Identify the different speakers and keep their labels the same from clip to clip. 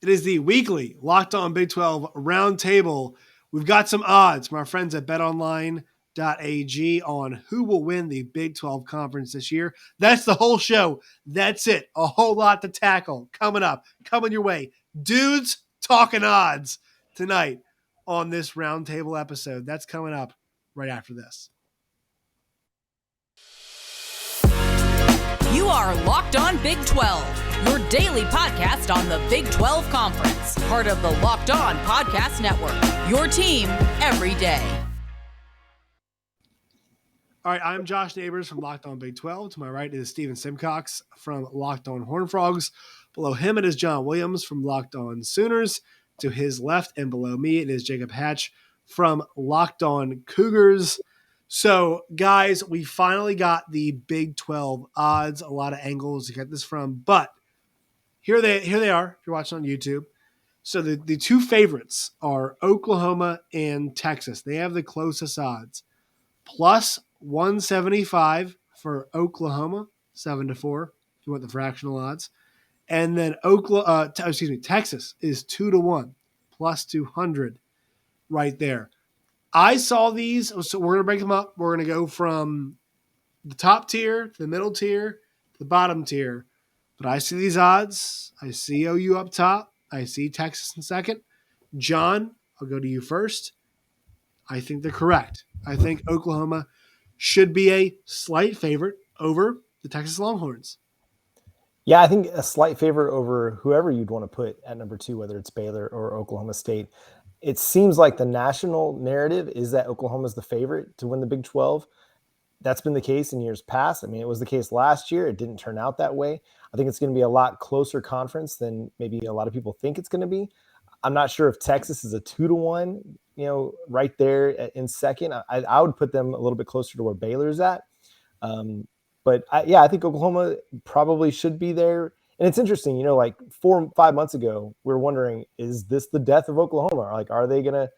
Speaker 1: It is the weekly Locked On Big 12 Roundtable. We've got some odds from our friends at betonline.ag on who will win the Big 12 conference this year. That's the whole show. That's it. A whole lot to tackle coming up, coming your way. Dudes talking odds tonight on this roundtable episode. That's coming up right after this.
Speaker 2: You are Locked On Big 12, your daily podcast on the Big 12 Conference, part of the Locked On Podcast Network, your team every day.
Speaker 1: All right, I'm Josh Neighbors from Locked On Big 12. To my right is Steven Simcox from Locked On Horned Frogs. Below him it is John Williams from Locked On Sooners. To his left and below me it is Jacob Hatch from Locked On Cougars. So, guys, we finally got the Big 12 odds. A lot of angles to get this from, but here they are if you're watching on YouTube. So the two favorites are Oklahoma and Texas. They have the closest odds. Plus 175 for Oklahoma, 7-4, if you want the fractional odds. And then Texas is 2-1, plus 200 right there. I saw these, so we're going to break them up. We're going to go from the top tier to the middle tier to the bottom tier. But I see these odds. I see OU up top. I see Texas in second. John, I'll go to you first. I think they're correct. I think Oklahoma should be a slight favorite over the Texas Longhorns.
Speaker 3: Yeah, I think a slight favorite over whoever you'd want to put at number 2, whether it's Baylor or Oklahoma State. It seems like the national narrative is that Oklahoma is the favorite to win the Big 12. That's been the case in years past. I mean, it was the case last year. It didn't turn out that way. I think it's going to be a lot closer conference than maybe a lot of people think it's going to be. I'm not sure if Texas is a 2-1, right there in second. I would put them a little bit closer to where Baylor's at. But I think Oklahoma probably should be there. And it's interesting, like 4 or 5 months ago, we were wondering, is this the death of Oklahoma? Like, are they going to,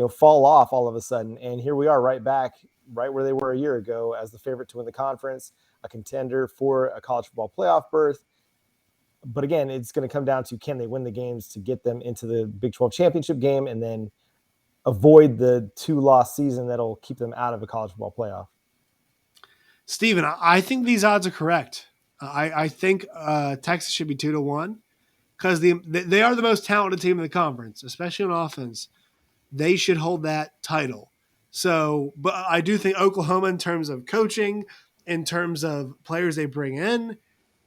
Speaker 3: fall off all of a sudden? And here we are right back, right where they were a year ago as the favorite to win the conference, a contender for a college football playoff berth. But again, it's going to come down to, can they win the games to get them into the Big 12 championship game and then avoid the 2-loss season that'll keep them out of a college football playoff?
Speaker 1: Steven, I think these odds are correct. I think Texas should be 2-1 because they are the most talented team in the conference, especially on offense. They should hold that title. So, but I do think Oklahoma, in terms of coaching, in terms of players they bring in,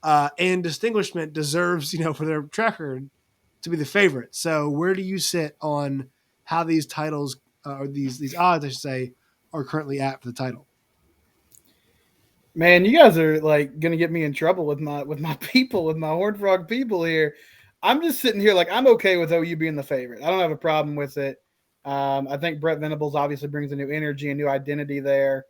Speaker 1: and distinguishment, deserves, for their track record to be the favorite. So, where do you sit on how these titles, or these odds, I should say, are currently at for the title?
Speaker 4: Man, you guys are like going to get me in trouble with my people, with my Horned Frog people here. I'm just sitting here like I'm okay with OU being the favorite. I don't have a problem with it. I think Brett Venables obviously brings a new energy, a new identity there.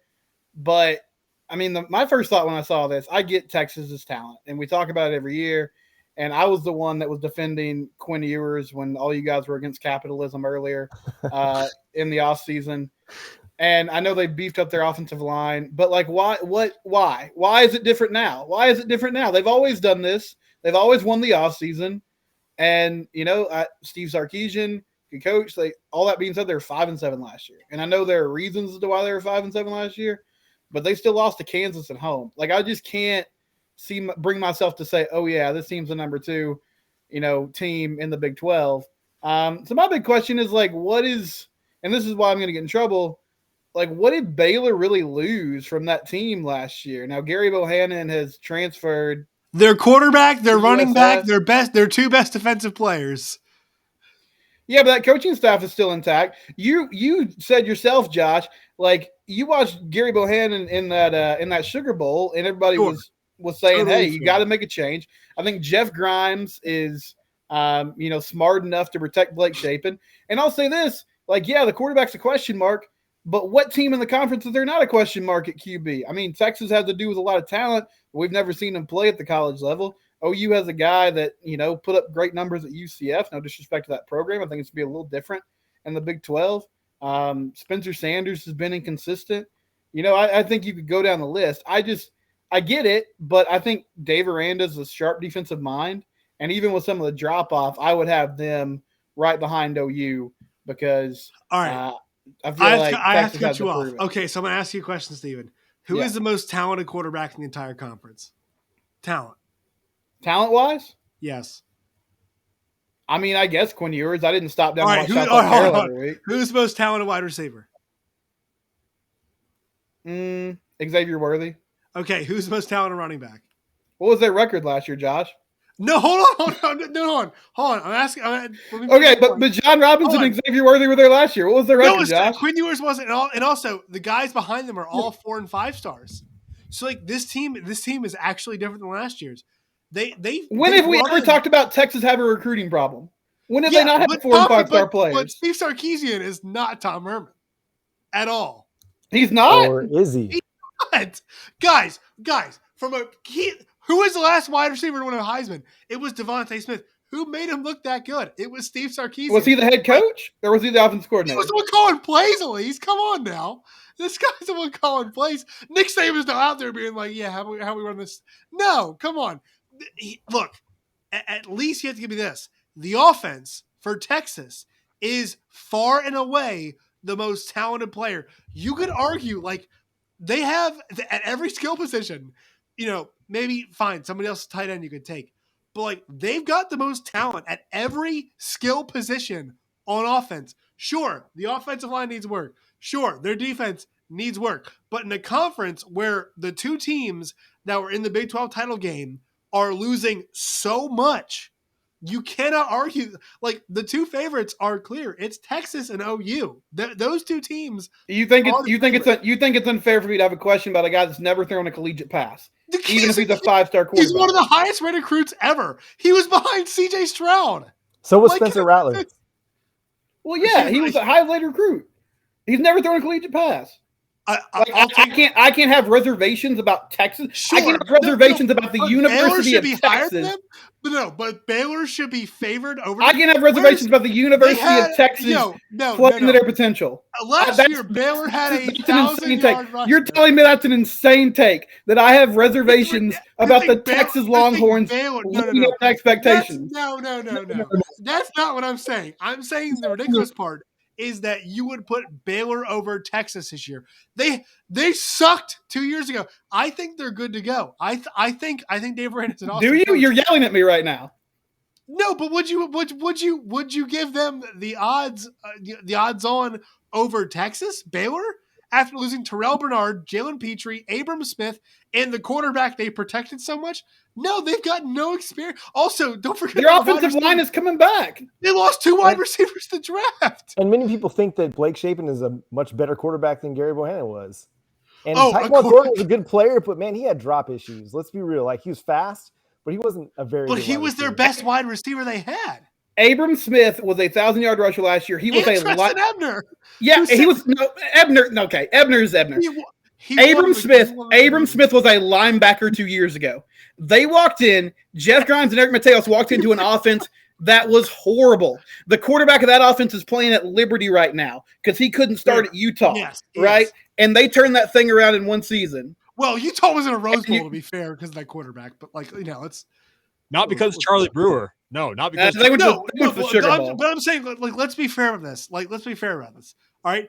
Speaker 4: But, I mean, my first thought when I saw this, I get Texas's talent, and we talk about it every year. And I was the one that was defending Quinn Ewers when all you guys were against capitalism earlier in the offseason. And I know they beefed up their offensive line, but like, why? Why is it different now? Why is it different now? They've always done this. They've always won the offseason. And, Steve Sarkisian, good coach, all that being said, they were 5-7 last year. And I know there are reasons as to why they were 5-7 last year, but they still lost to Kansas at home. Like, I just can't bring myself to say, oh yeah, this team's the number 2, team in the Big 12. So my big question is like, and this is why I'm going to get in trouble. Like, what did Baylor really lose from that team last year? Now, Gary Bohannon has transferred.
Speaker 1: Their quarterback, their running back, their 2 best defensive players.
Speaker 4: Yeah, but that coaching staff is still intact. You said yourself, Josh, like you watched Gary Bohannon in that Sugar Bowl, and everybody was saying, totally, hey, you got to make a change. I think Jeff Grimes is, smart enough to protect Blake Shapen. And I'll say this, like, yeah, the quarterback's a question mark. But what team in the conference is there not a question mark at QB? I mean, Texas has to do with a lot of talent. We've never seen them play at the college level. OU has a guy that, put up great numbers at UCF. No disrespect to that program. I think it's going to be a little different in the Big 12. Spencer Sanders has been inconsistent. I think you could go down the list. I get it, but I think Dave Aranda's a sharp defensive mind. And even with some of the drop off, I would have them right behind OU because
Speaker 1: All right.
Speaker 4: I feel
Speaker 1: I
Speaker 4: like
Speaker 1: have to
Speaker 4: Texas has
Speaker 1: cut you
Speaker 4: to
Speaker 1: off.
Speaker 4: prove it.
Speaker 1: Okay, so I'm going to ask you a question, Steven. Who is the most talented quarterback in the entire conference? Talent.
Speaker 4: Talent-wise?
Speaker 1: Yes.
Speaker 4: I mean, I guess Quinn Ewers. I didn't stop down
Speaker 1: All
Speaker 4: and
Speaker 1: right,
Speaker 4: watch South Carolina
Speaker 1: hold on.
Speaker 4: every week.
Speaker 1: Who's the most talented wide receiver?
Speaker 4: Xavier Worthy.
Speaker 1: Okay, who's the most talented running back?
Speaker 4: What was their record last year, Josh?
Speaker 1: No, hold on. I'm asking.
Speaker 4: Okay, but John Robinson and Xavier Worthy were there last year. What was their record, Josh?
Speaker 1: Quinn Ewers wasn't, and also the guys behind them are all 4 and 5 stars. So like this team is actually different than last year's.
Speaker 4: When have we ever talked about Texas having a recruiting problem? When have they not had 4 and 5 star players?
Speaker 1: But Steve Sarkisian is not Tom Herman at all.
Speaker 4: He's not?
Speaker 3: Or is he?
Speaker 1: He's not. Guys, who was the last wide receiver to win a Heisman? It was Devontae Smith. Who made him look that good? It was Steve Sarkisian.
Speaker 4: Was he the head coach or was he the offensive coordinator?
Speaker 1: He was the one calling plays, Elise. Come on now. This guy's the one calling plays. Nick Saban's not out there being like, yeah, how we run this? No, come on. Look, at least you have to give me this. The offense for Texas is far and away the most talented player. You could argue, like, they have at every skill position, maybe fine, somebody else's tight end you could take. But, like, they've got the most talent at every skill position on offense. Sure, the offensive line needs work. Sure, their defense needs work. But in a conference where the two teams that were in the Big 12 title game are losing so much, you cannot argue. Like, the two favorites are clear. It's Texas and OU. Those two teams.
Speaker 4: You think it's unfair for me to have a question about a guy that's never thrown a collegiate pass, even if he's a 5-star quarterback?
Speaker 1: He's one of the highest rated recruits ever. He was behind C.J. Stroud.
Speaker 3: So was Spencer Rattler.
Speaker 4: Well, yeah, he was a high rated recruit. He's never thrown a collegiate pass. I can't have reservations about Texas.
Speaker 1: Sure.
Speaker 4: I can't have reservations about the University of Texas.
Speaker 1: But Baylor should be favored over.
Speaker 4: I can't have reservations about the University of Texas playing to their potential.
Speaker 1: Last year, Baylor had a 1,000-yard rush.
Speaker 4: You're telling me that's an insane take, that I have reservations about the Texas Longhorns living up to expectations.
Speaker 1: No. That's not what I'm saying. I'm saying the ridiculous part is that you would put Baylor over Texas this year. They sucked 2 years ago. I think they're good to go. I think Dave Aranda is an awesome
Speaker 4: Do you?
Speaker 1: coach.
Speaker 4: You're yelling at me right now.
Speaker 1: No, but would you give them the odds on over Texas, Baylor, after losing Terrell Bernard, Jalen Petrie, Abram Smith, and the quarterback they protected so much? No, they've got no experience. Also, don't forget
Speaker 4: their offensive line is coming back.
Speaker 1: They lost 2 wide receivers to draft.
Speaker 3: And many people think that Blake Shapen is a much better quarterback than Gary Bohannon was. And Tyquan Thornton was a good player, but man, he had drop issues. Let's be real. Like, he was fast, but he wasn't a very.
Speaker 1: But he was their best wide receiver they had.
Speaker 4: Abram Smith was a 1,000-yard rusher last year. He was
Speaker 1: Ebner.
Speaker 4: Yeah, he was Ebner. Okay, Ebner is Ebner. Abram Smith was a linebacker 2 years ago. They walked in. Jeff Grimes and Eric Mateos walked into an offense that was horrible. The quarterback of that offense is playing at Liberty right now because he couldn't start at Utah, right? Yes. And they turned that thing around in one season.
Speaker 1: Well, Utah was in a Rose Bowl, to be fair, because of that quarterback. But, like, it's
Speaker 5: not because Charlie Brewer. No, not because
Speaker 4: they went to the Sugar Bowl.
Speaker 1: But I'm saying, like, let's be fair about this. All right,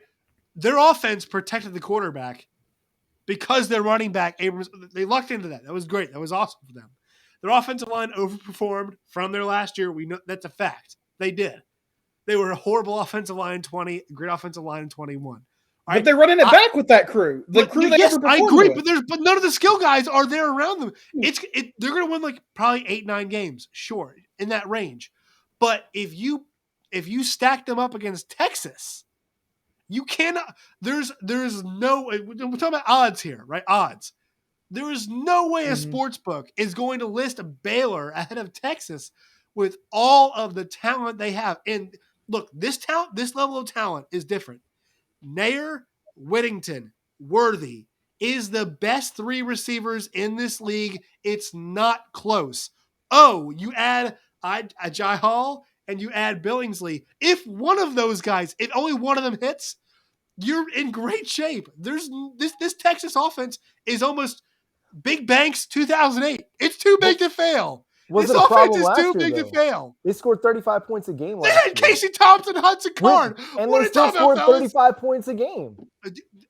Speaker 1: their offense protected the quarterback because their running back Abrams. They lucked into that. That was great. That was awesome for them. Their offensive line overperformed from their last year. We know that's a fact. They did. They were a horrible offensive line in 20, great offensive line in 21.
Speaker 4: Right? But they're running it back with that crew. I
Speaker 1: agree, but none of the skill guys are there around them. They're going to win like probably 8-9 games, sure, in that range. But if you stack them up against Texas, you cannot. There's no. We're talking about odds here, right? Odds. There is no way a sports book is going to list Baylor ahead of Texas with all of the talent they have. And look, this level of talent is different. Nair, Whittington, Worthy is the best 3 receivers in this league. It's not close. Oh, you add Ajay Hall and you add Billingsley. If one of those guys, if only one of them hits, you're in great shape. There's this Texas offense is almost Big Bank's 2008. It's too big to fail.
Speaker 3: wasn't
Speaker 1: This
Speaker 3: a problem
Speaker 1: offense is
Speaker 3: last
Speaker 1: too
Speaker 3: year,
Speaker 1: big to
Speaker 3: though.
Speaker 1: fail.
Speaker 3: They scored 35 points a game
Speaker 1: They
Speaker 3: last
Speaker 1: had
Speaker 3: year.
Speaker 1: Casey Thompson, Hudson Card.
Speaker 3: And
Speaker 1: What are
Speaker 3: they
Speaker 1: you
Speaker 3: still
Speaker 1: talking about,
Speaker 3: scored
Speaker 1: fellas?
Speaker 3: 35 points a game.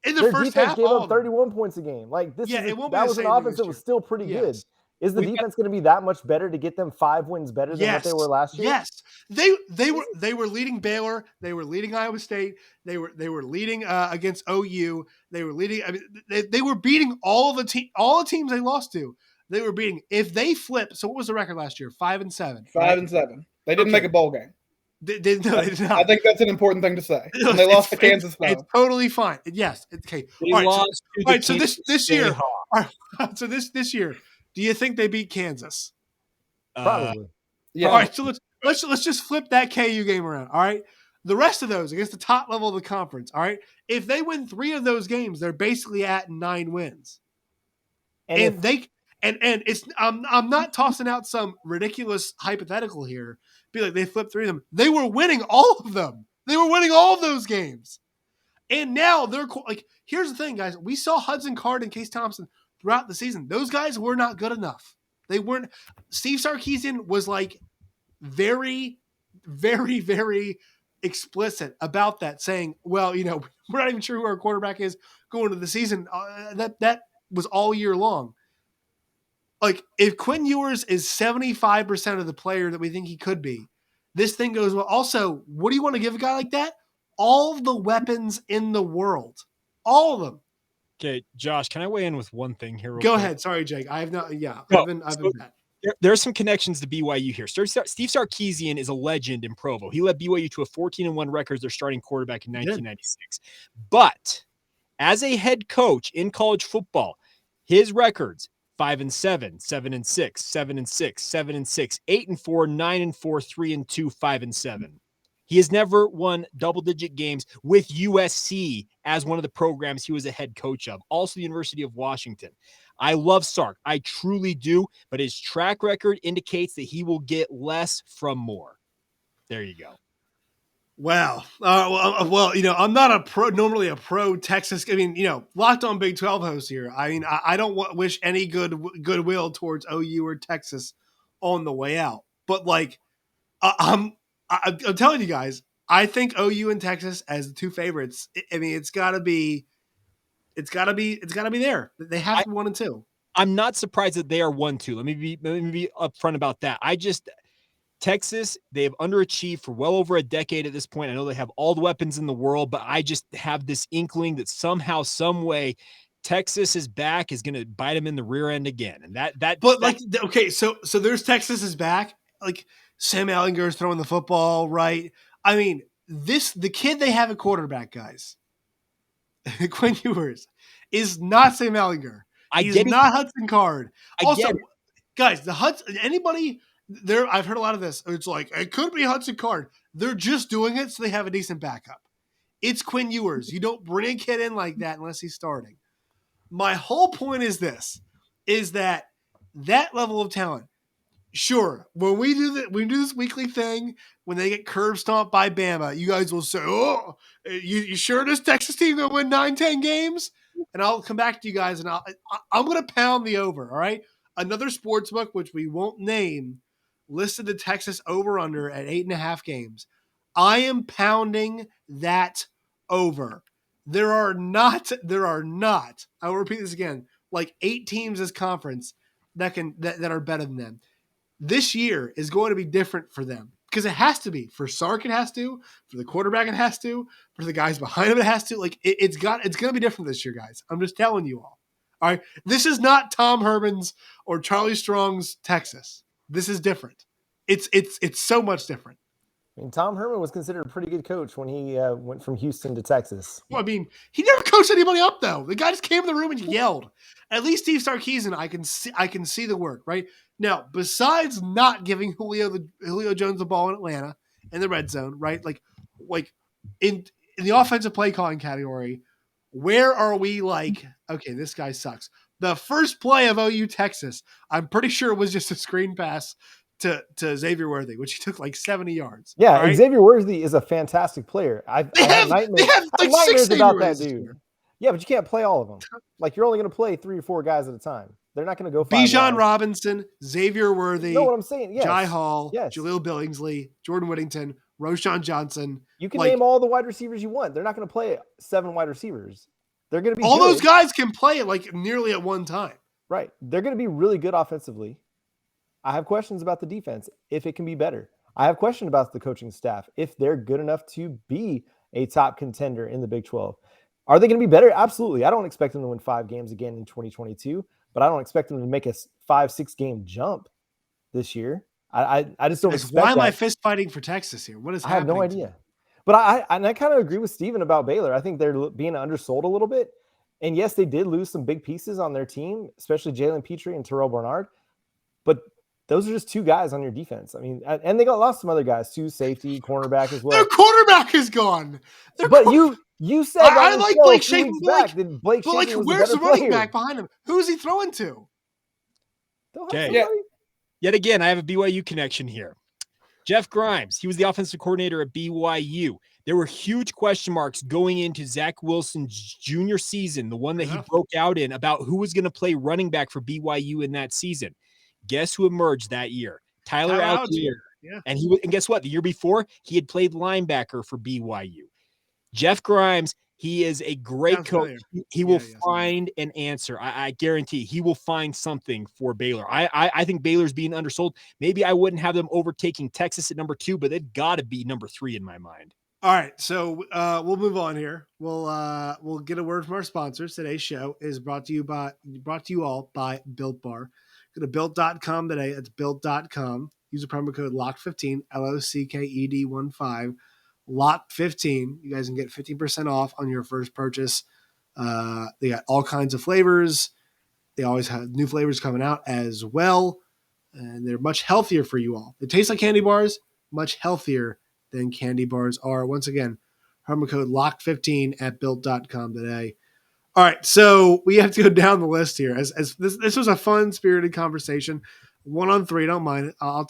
Speaker 1: In the
Speaker 3: Their
Speaker 1: first
Speaker 3: defense
Speaker 1: half,
Speaker 3: gave
Speaker 1: all
Speaker 3: up
Speaker 1: of them.
Speaker 3: 31 points a game. Like
Speaker 1: Yeah, it won't be
Speaker 3: that
Speaker 1: the
Speaker 3: was an
Speaker 1: same thing
Speaker 3: offense
Speaker 1: this
Speaker 3: that was
Speaker 1: year.
Speaker 3: still pretty
Speaker 1: Yes.
Speaker 3: good. Is the defense going to be that much better to get them 5 wins better than what they were last year?
Speaker 1: Yes, they were leading Baylor. They were leading Iowa State. They were leading against OU. They were leading. I mean, they were beating all the teams they lost to. They were beating. If they flip, so what was the record last year? 5-7.
Speaker 4: 5-7. They didn't make a bowl game.
Speaker 1: No, they did not.
Speaker 4: I think that's an important thing to say. And they lost to Kansas, though.
Speaker 1: It's totally fine. Yes. Okay.
Speaker 5: They
Speaker 1: All right.
Speaker 5: lost to the
Speaker 1: So
Speaker 5: Kansas
Speaker 1: this
Speaker 5: State
Speaker 1: year.
Speaker 5: Hawks.
Speaker 1: All right, so this year, do you think they beat Kansas?
Speaker 3: Probably.
Speaker 4: Yeah.
Speaker 1: All right. So let's just flip that KU game around. All right. The rest of those against the top level of the conference. All right. If they win 3 of those games, they're basically at 9 wins. And it's I'm not tossing out some ridiculous hypothetical here. Be like they flipped 3 of them. They were winning all of them. They were winning all of those games. And now they're like, here's the thing, guys. We saw Hudson Card and Case Thompson throughout the season. Those guys were not good enough. They weren't. Steve Sarkisian was like very, very, very explicit about that, saying, well, we're not even sure who our quarterback is going into the season. That was all year long. Like, if Quinn Ewers is 75% of the player that we think he could be, this thing goes well. Also, what do you want to give a guy like that? All the weapons in the world. All of them.
Speaker 5: Okay, Josh, can I weigh in with one thing here?
Speaker 1: Go ahead. Sorry, Jake. I have not. Yeah,
Speaker 5: No,
Speaker 1: I've been bad.
Speaker 5: There's some connections to BYU here. Steve Sarkisian is a legend in Provo. He led BYU to a 14-1 record as their starting quarterback in 1996. But as a head coach in college football, his records 5-7, 7-6, 7-6, 7-6, 8-4, 9-4, 3-2, 5-7. He has never won double-digit games with USC as one of the programs he was a head coach of. Also, the University of Washington. I love Sark. I truly do. But his track record indicates that he will get less from more. There you go.
Speaker 1: Wow. Well, I'm not normally a pro Texas. I mean, Locked On Big 12 host here. I mean, I don't wish any goodwill towards OU or Texas on the way out. But like, I'm telling you guys, I think OU and Texas as the 2 favorites. I mean, it's got to be there. They have to be 1 and 2.
Speaker 5: I'm not surprised that they are 1-2. Let me be upfront about that. Texas, they have underachieved for well over a decade at this point. I know they have all the weapons in the world, but I just have this inkling that somehow, some way, Texas's back is going to bite them in the rear end again. And
Speaker 1: okay, so there's Texas's back. Like, Sam Ehlinger's throwing the football, right? I mean, the kid they have at quarterback, guys, Quinn Ewers, is not Sam Ehlinger. He's not Hudson Card. Also, guys, anybody there, I've heard a lot of this. It's like, it could be Hudson Card. They're just doing it so they have a decent backup. It's Quinn Ewers. You don't bring a kid in like that unless he's starting. My whole point is that level of talent. Sure, when we do this weekly thing, when they get curb stomped by Bama, you guys will say, "Oh, you sure this Texas team gonna win 9-10 games?" And I'll come back to you guys, and I'm gonna pound the over. All right, another sports book, which we won't name, listed the Texas over under at 8.5 games. I am pounding that over. There are not. I will repeat this again. Like 8 teams this conference that are better than them. This year is going to be different for them because it has to be. For Sark, it has to. For the quarterback, it has to. For the guys behind him, it has to. Like it's going to be different this year, guys. I'm just telling you all. All right, this is not Tom Herman's or Charlie Strong's Texas. This is different. It's so much different.
Speaker 3: I mean, Tom Herman was considered a pretty good coach when he went from Houston to Texas.
Speaker 1: Well, I mean, he never coached anybody up though. The guy just came in the room and yelled. At least Steve Sarkisian, I can see the work right now. Besides not giving Julio Jones the ball in Atlanta in the red zone, right? Like in the offensive play calling category, where are we? Like, okay, this guy sucks. The first play of OU Texas, I'm pretty sure it was just a screen pass to Xavier Worthy, which he took like 70 yards.
Speaker 3: Yeah,
Speaker 1: right?
Speaker 3: Xavier Worthy is a fantastic player. I have nightmares about that dude. Yeah, but you can't play all of them. Like, you're only going to play 3 or 4 guys at a time. They're not going to go 5
Speaker 1: Bijan
Speaker 3: wide.
Speaker 1: Robinson, Xavier Worthy,
Speaker 3: You know what I'm saying? Yes.
Speaker 1: Jai Hall,
Speaker 3: Yes.
Speaker 1: Jaleel Billingsley, Jordan Whittington, Roshan Johnson.
Speaker 3: You can name all the wide receivers you want. They're not going to play 7 wide receivers. They're going to be
Speaker 1: all
Speaker 3: good.
Speaker 1: Those guys can play like nearly at one time.
Speaker 3: Right. They're going to be really good offensively. I have questions about the defense, if it can be better. I have questions about the coaching staff, if they're good enough to be a top contender in the Big 12. Are they going to be better? Absolutely. I don't expect them to win 5 games again in 2022, but I don't expect them to make a 5-6 game jump this year. I just don't expect
Speaker 1: Why am
Speaker 3: that.
Speaker 1: I fist fighting for Texas here? What is happening?
Speaker 3: I have no idea. But I kind of agree with Steven about Baylor. I think they're being undersold a little bit. And yes, they did lose some big pieces on their team, especially Jalen Petrie and Terrell Bernard. But those are just 2 guys on your defense. I mean, and they lost some other guys too, safety, cornerback as well.
Speaker 1: Their quarterback is gone.
Speaker 3: You said
Speaker 1: I like Blake Shapen.
Speaker 3: Where's
Speaker 1: the running back behind him? Who's he throwing to?
Speaker 5: Okay. Yet again, I have a BYU connection here. Jeff Grimes, he was the offensive coordinator at BYU. There were huge question marks going into Zach Wilson's junior season, the one that he broke out in, about who was going to play running back for BYU in that season. Guess who emerged that year? Tyler Allgeier.
Speaker 1: Yeah.
Speaker 5: And guess what? The year before, he had played linebacker for BYU. Jeff Grimes, he is a great coach. He will find an answer. I guarantee he will find something for Baylor. I think Baylor's being undersold. Maybe I wouldn't have them overtaking Texas at number 2, but they've got to be number 3 in my mind.
Speaker 1: All right, so we'll move on here. We'll get a word from our sponsors. Today's show is brought to you all by Built Bar. Go to built.com today. It's built.com. Use the promo code LOCKED15, LOCKED15, LOCKED15. You guys can get 15% off on your first purchase. They got all kinds of flavors. They always have new flavors coming out as well, and they're much healthier for you all. They taste like candy bars, much healthier than candy bars are. Once again, promo code LOCKED15 at built.com today. All right, so we have to go down the list here. As this was a fun, spirited conversation. 1 on 3, don't mind it. I'll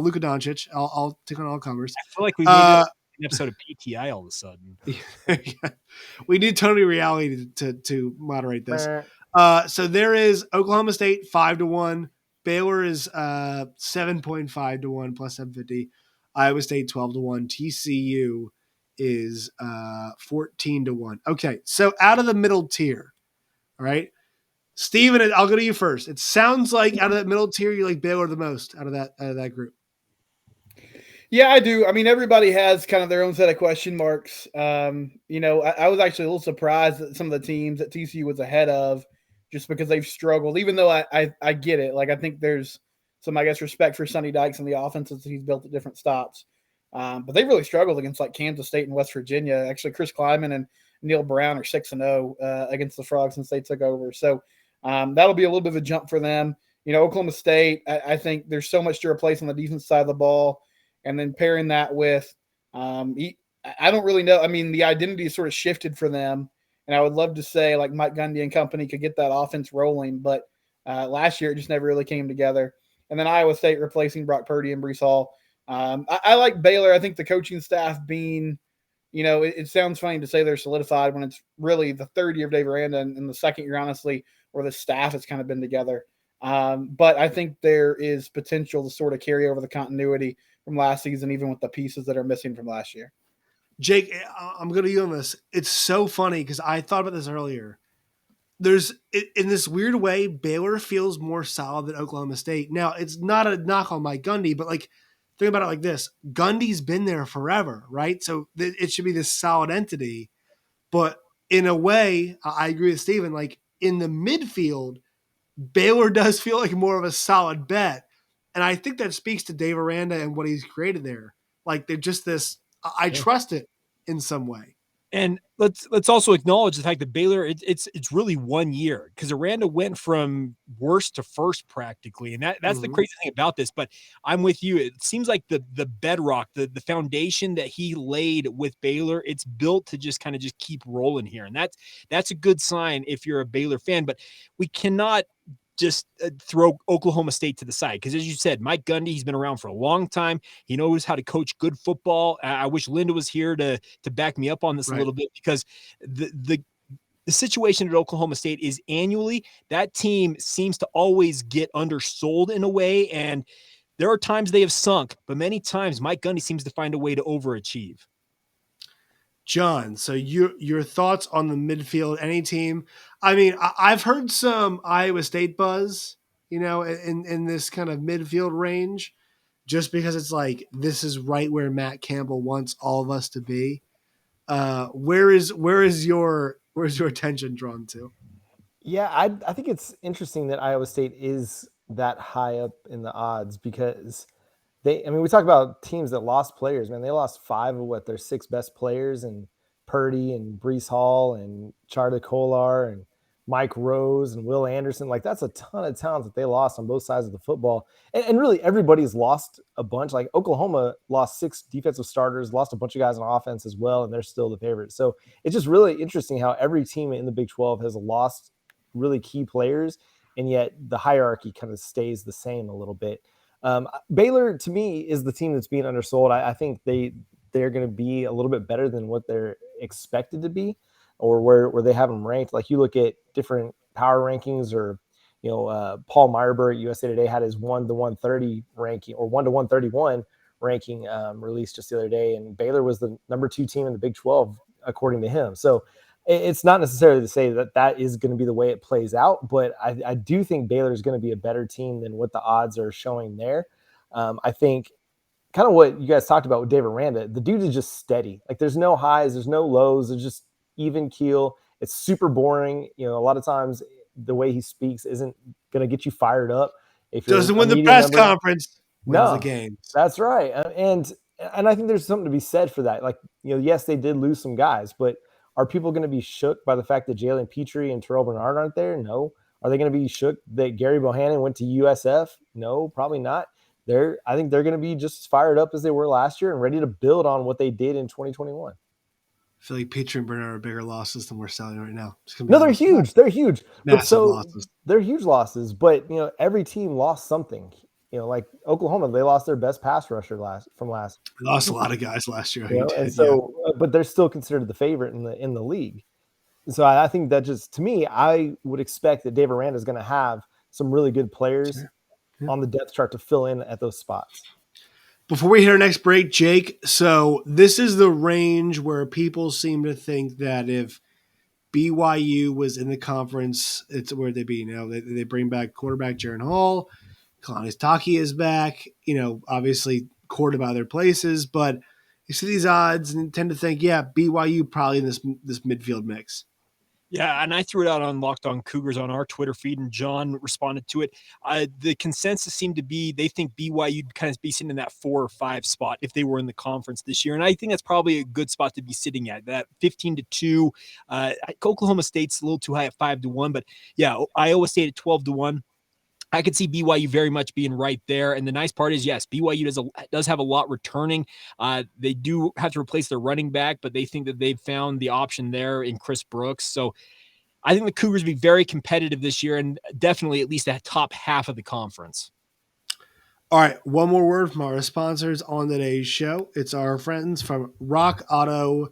Speaker 1: Luka Doncic. I'll take on all comers.
Speaker 5: I feel like we made an episode of PTI all of a sudden.
Speaker 1: We need Tony Reality to moderate this. So there is Oklahoma State 5-1. Baylor is 7.5-1 plus 750. Iowa State 12-1. TCU is 14-1. Okay, so out of the middle tier, all right, Steven, I'll go to you first. It sounds like out of that middle tier, you like Baylor the most out of that group.
Speaker 4: Yeah, I do. I mean, everybody has kind of their own set of question marks. I was actually a little surprised that some of the teams that TCU was ahead of, just because they've struggled. Even though I get it, like I think there's some, I guess, respect for Sonny Dykes and the offenses he's built at different stops. But they really struggled against like Kansas State and West Virginia. Actually, Chris Kleiman and Neil Brown are 6-0 against the Frogs since they took over. So that'll be a little bit of a jump for them. Oklahoma State, I think there's so much to replace on the defense side of the ball. And then pairing that with, I don't really know. I mean, the identity is sort of shifted for them. And I would love to say like Mike Gundy and company could get that offense rolling. But last year, it just never really came together. And then Iowa State replacing Brock Purdy and Breece Hall. I like Baylor. I think the coaching staff being, it sounds funny to say they're solidified when it's really the third year of Dave Aranda and the second year, honestly, where the staff has kind of been together. But I think there is potential to sort of carry over the continuity from last season, even with the pieces that are missing from last year.
Speaker 1: Jake, I'm going to you on this. It's so funny because I thought about this earlier. There's, in this weird way, Baylor feels more solid than Oklahoma State. Now, it's not a knock on Mike Gundy, but like, think about it like this. Gundy's been there forever, right? So it should be this solid entity. But in a way, I agree with Steven, like in the midfield, Baylor does feel like more of a solid bet. And I think that speaks to Dave Aranda and what he's created there. Like they're just this, I trust it in some way.
Speaker 5: And let's also acknowledge the fact that Baylor, it's really 1 year, because Aranda went from worst to first practically. And that's the crazy thing about this. But I'm with you. It seems like the bedrock, the foundation that he laid with Baylor, it's built to just kind of just keep rolling here. And that's a good sign if you're a Baylor fan. But we cannot just throw Oklahoma State to the side. Because as you said, Mike Gundy, he's been around for a long time. He knows how to coach good football. I wish Linda was here to back me up on this a little bit, because the the situation at Oklahoma State is annually that team seems to always get undersold in a way. And there are times they have sunk, but many times Mike Gundy seems to find a way to overachieve.
Speaker 1: John, so your thoughts on the midfield, any team? I mean, I've heard some Iowa State buzz, in this kind of midfield range, just because it's like this is right where Matt Campbell wants all of us to be. Where's your attention drawn to?
Speaker 3: Yeah, I think it's interesting that Iowa State is that high up in the odds because we talk about teams that lost players, man. They lost 5 of their 6 best players, and Purdy and Brees Hall and Charlie Kolar and Mike Rose and Will Anderson. Like, that's a ton of talent that they lost on both sides of the football. And really everybody's lost a bunch. Like, Oklahoma lost 6 defensive starters, lost a bunch of guys on offense as well, and they're still the favorite. So it's just really interesting how every team in the Big 12 has lost really key players, and yet the hierarchy kind of stays the same a little bit. Baylor, to me, is the team that's being undersold. I think they're going to be a little bit better than what they're expected to be, or where they have them ranked. Like, you look at different power rankings, or Paul Meyerberg at USA Today had his 1 to 130 ranking, or 1 to 131 ranking released just the other day, and Baylor was the number 2 team in the Big 12 according to him. So it's not necessarily to say that is going to be the way it plays out, but I do think Baylor is going to be a better team than what the odds are showing there. I think kind of what you guys talked about with David Aranda, the dude is just steady. Like, there's no highs, there's no lows, there's just even keel. It's super boring. A lot of times the way he speaks isn't going to get you fired up. If you're
Speaker 1: Doesn't
Speaker 3: a
Speaker 1: win the
Speaker 3: media
Speaker 1: press
Speaker 3: member.
Speaker 1: conference, wins the
Speaker 3: No,
Speaker 1: games.
Speaker 3: that's right. And I think there's something to be said for that. Like, yes, they did lose some guys, but are people going to be shook by the fact that Jalen Petrie and Terrell Bernard aren't there? No. Are they going to be shook that Gary Bohannon went to USF? No, probably not. I think they're going to be just as fired up as they were last year and ready to build on what they did in 2021.
Speaker 1: I feel like Petrie and Bernard are bigger losses than we're selling right now.
Speaker 3: No, they're huge. They're huge.
Speaker 1: Massive losses.
Speaker 3: They're huge losses, but every team lost something. Like Oklahoma, they lost their best pass rusher from last.
Speaker 1: We lost a lot of guys last year.
Speaker 3: And so, but they're still considered the favorite in the league. So I think that, just to me, I would expect that Dave Aranda is going to have some really good players on the depth chart to fill in at those spots.
Speaker 1: Before we hit our next break, Jake, so this is the range where people seem to think that if BYU was in the conference, it's where they'd be. They bring back quarterback Jaron Hall. Kalani Taki is back. Obviously courted by other places, but you see these odds and tend to think, BYU probably in this midfield mix.
Speaker 5: Yeah, and I threw it out on Locked On Cougars on our Twitter feed, and John responded to it. The consensus seemed to be they think BYU would kind of be sitting in that 4 or 5 spot if they were in the conference this year, and I think that's probably a good spot to be sitting at, that 15-2. Oklahoma State's a little too high at 5-1, but yeah, Iowa State at 12-1. I could see BYU very much being right there. And the nice part is, yes, BYU does have a lot returning. They do have to replace their running back, but they think that they've found the option there in Chris Brooks. So I think the Cougars will be very competitive this year, and definitely at least that top half of the conference.
Speaker 1: All right, one more word from our sponsors on today's show. It's our friends from rockauto.com.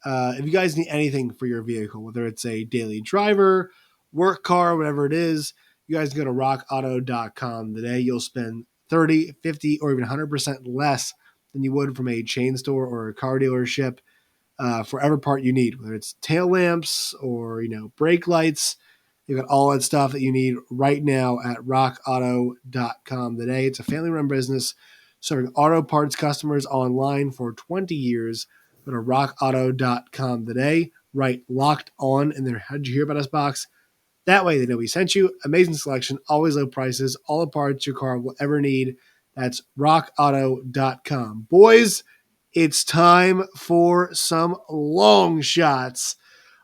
Speaker 1: If you guys need anything for your vehicle, whether it's a daily driver, work car, whatever it is, you guys go to rockauto.com today. You'll spend 30, 50, or even 100% less than you would from a chain store or a car dealership for every part you need, whether it's tail lamps or, brake lights. You've got all that stuff that you need right now at rockauto.com today. It's a family-run business serving auto parts customers online for 20 years. Go to rockauto.com today. Write Locked On in their How'd You Hear About Us box. That way they know we sent you. Amazing selection, always low prices, all the parts your car will ever need. That's rockauto.com. Boys, it's time for some long shots.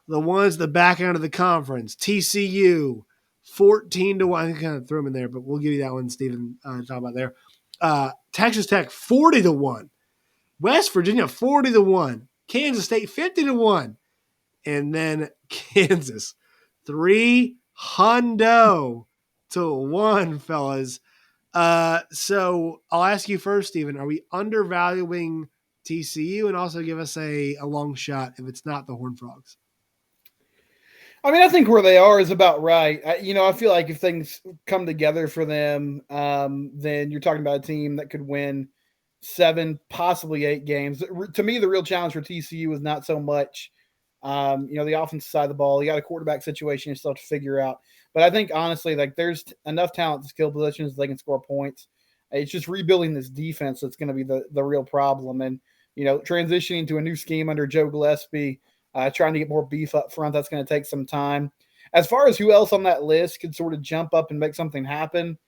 Speaker 1: The ones at the back end of the conference. TCU, 14-1. I kind of threw them in there, but we'll give you that one, Stephen, talk about there. Texas Tech, 40-1. West Virginia, 40-1. Kansas State, 50-1. And then Kansas, 300-1, fellas. So I'll ask you first, Stephen, are we undervaluing TCU? And also give us a long shot if it's not the Horned Frogs.
Speaker 4: I mean, I think where they are is about right. I feel like if things come together for them, then you're talking about a team that could win 7, possibly 8 games. To me, the real challenge for TCU is not so much, the offensive side of the ball. You got a quarterback situation you still have to figure out. But I think honestly, like there's enough talent to skill positions they can score points. It's just rebuilding this defense that's going to be the real problem. And transitioning to a new scheme under Joe Gillespie. Trying to get more beef up front. That's going to take some time. As far as who else on that list could sort of jump up and make something happen,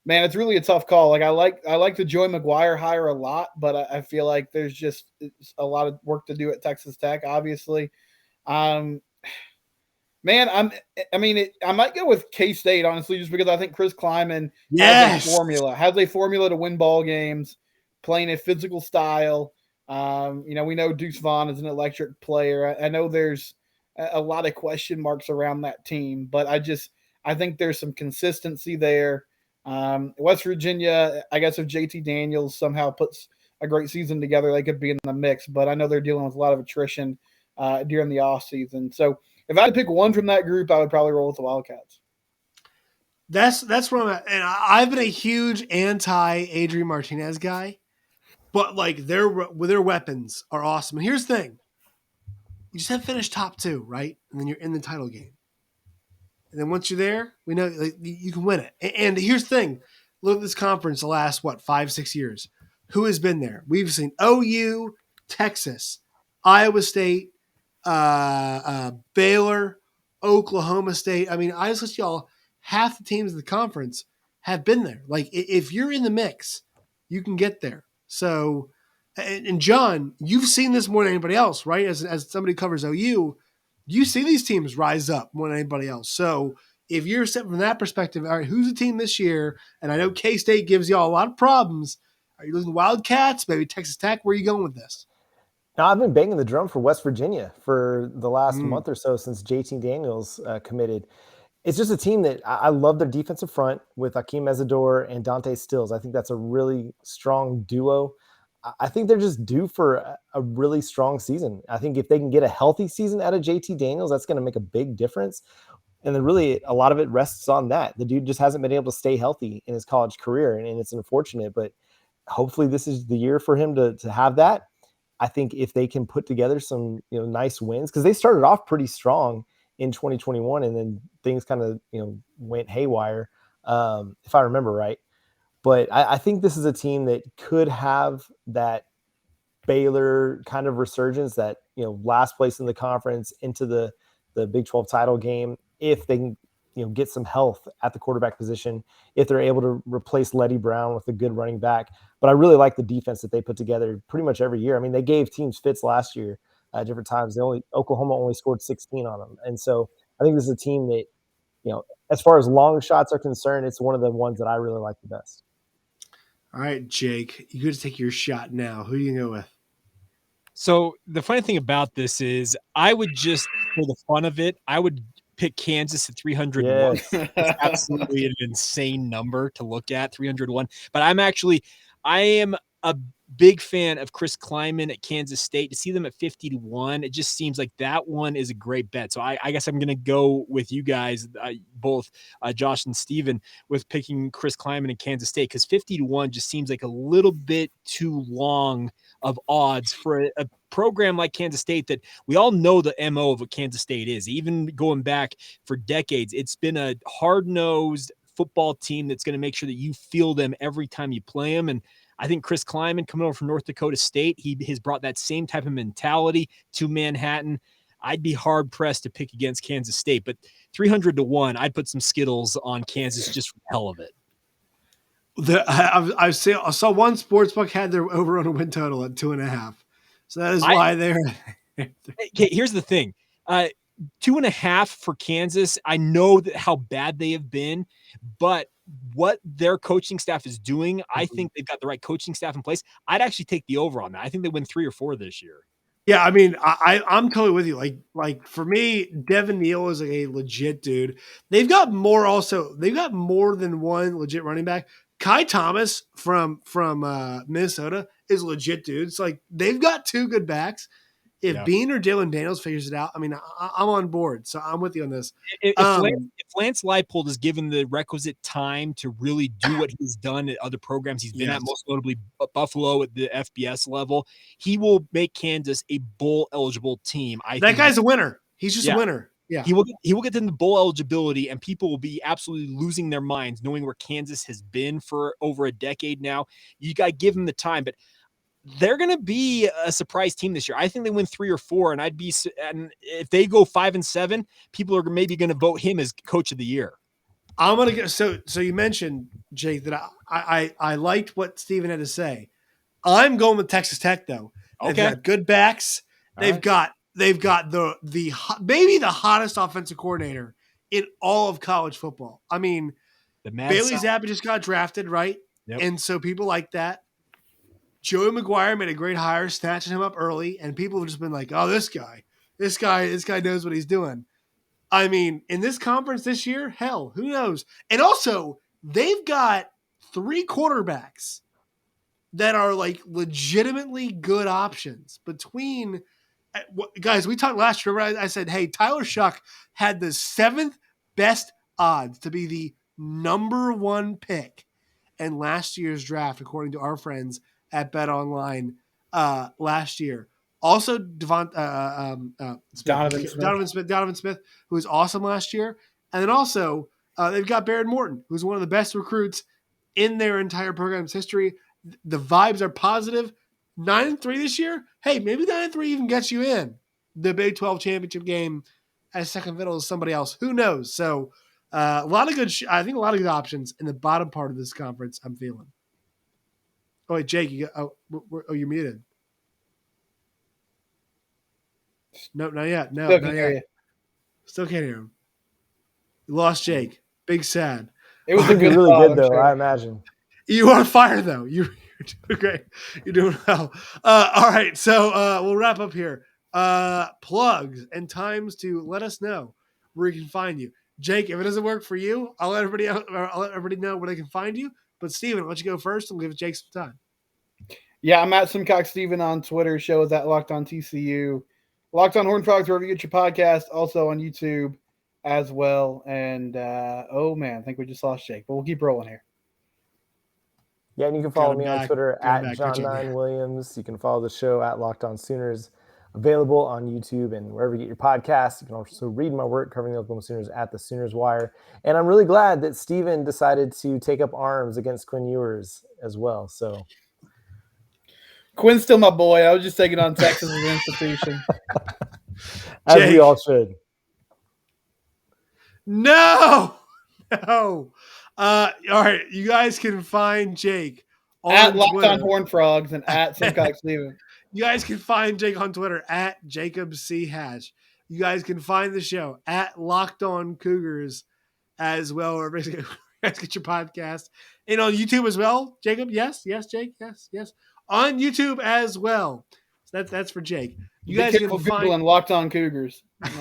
Speaker 4: man, it's really a tough call. Like I like the Joey McGuire hire a lot, but I feel like there's just a lot of work to do at Texas Tech, obviously. Um, man, I might go with K-State, honestly, just because I think Chris Kleiman has a formula to win ball games, playing a physical style. We know Deuce Vaughn is an electric player. I know there's a lot of question marks around that team, but I think there's some consistency there. West Virginia, I guess if JT Daniels somehow puts a great season together, they could be in the mix, but I know they're dealing with a lot of attrition during the offseason. So if I had to pick one from that group, I would probably roll with the Wildcats.
Speaker 1: That's where I'm at. And I've been a huge anti Adrian Martinez guy, but like their weapons are awesome. And here's the thing: you just have to finish top 2, right? And then you're in the title game. And then once you're there, we know like, you can win it. And here's the thing: look at this conference the last 5-6 years. Who has been there? We've seen OU, Texas, Iowa State, Baylor, Oklahoma State. I mean, I just list y'all, half the teams in the conference have been there. Like, if you're in the mix, you can get there. So, and John, you've seen this more than anybody else, right? As somebody who covers OU, you see these teams rise up more than anybody else. So, if you're set from that perspective, all right, who's the team this year? And I know K-State gives y'all a lot of problems. Are you looking at Wildcats? Maybe Texas Tech? Where are you going with this?
Speaker 3: Now, I've been banging the drum for West Virginia for the last month or so since JT Daniels committed. It's just a team that I love their defensive front with Akeem Mesidor and Dante Stills. I think that's a really strong duo. I think they're just due for a really strong season. I think if they can get a healthy season out of JT Daniels, that's going to make a big difference. And then really a lot of it rests on that. The dude just hasn't been able to stay healthy in his college career, and it's unfortunate, but hopefully this is the year for him to have that. I think if they can put together some nice wins, because they started off pretty strong in 2021 and then things kind of went haywire, if I remember right. But I think this is a team that could have that Baylor kind of resurgence, that last place in the conference into the Big 12 title game, if they can get some health at the quarterback position, if they're able to replace Letty Brown with a good running back. But I really like the defense that they put together pretty much every year. I mean, they gave teams fits last year at different times. Oklahoma only scored 16 on them. And so I think this is a team that, as far as long shots are concerned, it's one of the ones that I really like the best.
Speaker 1: All right, Jake, you get to take your shot now. Who do you go with?
Speaker 5: So the funny thing about this is I would just, for the fun of it, I would pick Kansas at 301.
Speaker 3: Yes.
Speaker 5: It's absolutely an insane number to look at, 301. But I am a big fan of Chris Kleiman at Kansas State. To see them at 50-1, it just seems like that one is a great bet. So I guess I'm going to go with you guys, both Josh and Steven, with picking Chris Kleiman at Kansas State, because 50-1 just seems like a little bit too long of odds for a program like Kansas State that we all know the MO of what Kansas State is. Even going back for decades, it's been a hard-nosed football team that's going to make sure that you feel them every time you play them. And I think Chris Kleiman, coming over from North Dakota State, he has brought that same type of mentality to Manhattan. I'd be hard-pressed to pick against Kansas State, but 300-1, I'd put some Skittles on Kansas just for the hell of it.
Speaker 1: I saw one sportsbook had their over on a win total at 2.5. So that is why they're.
Speaker 5: Okay, here's the thing. 2.5 for Kansas. I know how bad they have been, but what their coaching staff is doing, I think they've got the right coaching staff in place. I'd actually take the over on that. I think they win 3 or 4 this year.
Speaker 1: Yeah, I mean, I'm totally with you. Like for me, Devin Neal is a legit dude. They've got more than one legit running back. Kai Thomas from Minnesota is a legit dude. It's like they've got 2 good backs. If
Speaker 5: Yeah.
Speaker 1: Bean or Dylan Daniels figures it out, I mean, I'm on board. So I'm with you on this.
Speaker 5: If Lance Leipold is given the requisite time to really do what he's done at other programs he's been at, most notably Buffalo at the FBS level, he will make Kansas a bowl eligible team.
Speaker 1: That guy's a winner. He's just a winner. Yeah.
Speaker 5: He will get them the bowl eligibility, and people will be absolutely losing their minds knowing where Kansas has been for over a decade now. You got to give him the time, but they're going to be a surprise team this year. I think they win 3 or 4, and and if they go 5-7, people are maybe going to vote him as coach of the year.
Speaker 1: I'm going to go. So you mentioned, Jake, that I liked what Steven had to say. I'm going with Texas Tech though. They've got good backs. They've got the maybe the hottest offensive coordinator in all of college football. I mean, Bailey Zappi just got drafted, right?
Speaker 5: Yep.
Speaker 1: And so people like that. Joey McGuire made a great hire, snatching him up early, and people have just been like, "Oh, this guy knows what he's doing." I mean, in this conference this year, hell, who knows? And also, they've got 3 quarterbacks that are like legitimately good options between guys. We talked last year. I said, "Hey, Tyler Shuck had the 7th best odds to be the number 1 pick in last year's draft, according to our friends at Bet Online last year." Also, Donovan Smith, who was awesome last year, and then also they've got Barrett Morton, who's one of the best recruits in their entire program's history. The vibes are positive. 9-3 this year. Hey, maybe 9-3 even gets you in the Big 12 championship game as second fiddle to somebody else. Who knows? So a lot of good. I think a lot of good options in the bottom part of this conference. I'm feeling. Oh wait, Jake, you're muted. No, not yet. No, not yet. Still can't hear him. You lost Jake. Big sad.
Speaker 4: It was a good
Speaker 3: really
Speaker 4: thought,
Speaker 3: good though.
Speaker 4: sure.
Speaker 3: I imagine.
Speaker 1: You are on fire though. You're doing great. You're doing well. All right, so we'll wrap up here. Plugs and times to let us know where you can find you. Jake, if it doesn't work for you, I'll let everybody know where they can find you. But Steven, I'll let you go first and give Jake some time.
Speaker 4: Yeah, I'm at Simcox Steven on Twitter. Show is at Locked On TCU. Locked On Horned Frogs, wherever you get your podcast. Also on YouTube as well. And, oh, man, I think we just lost Jake. But we'll keep rolling here.
Speaker 3: Yeah, and you can follow me on Twitter at John9Williams. You can follow the show at Locked On Sooners. Available on YouTube and wherever you get your podcasts. You can also read my work covering the Oklahoma Sooners at the Sooners Wire. And I'm really glad that Steven decided to take up arms against Quinn Ewers as well. So
Speaker 4: Quinn's still my boy. I was just taking on Texas as an institution.
Speaker 3: As we all should.
Speaker 1: No. All right, you guys can find Jake on
Speaker 4: at Locked
Speaker 1: Twitter.
Speaker 4: On Horned Frogs and at Simcox Steven.
Speaker 1: You guys can find Jake on Twitter at Jacob C. Hatch. You guys can find the show at Locked On Cougars as well, or basically you guys get your podcast. And on YouTube as well, Jacob. Yes, Jake. Yes. On YouTube as well. So that's for Jake. You guys can find
Speaker 4: Googling Locked On Cougars.
Speaker 1: You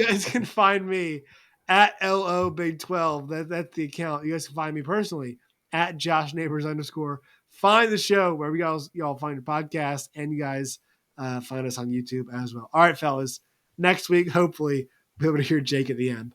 Speaker 1: guys can find me at LO Big 12. That's the account. You guys can find me personally at Josh Neighbors _ Find the show wherever y'all find your podcast, and you guys find us on YouTube as well. All right, fellas. Next week, hopefully, we'll be able to hear Jake at the end.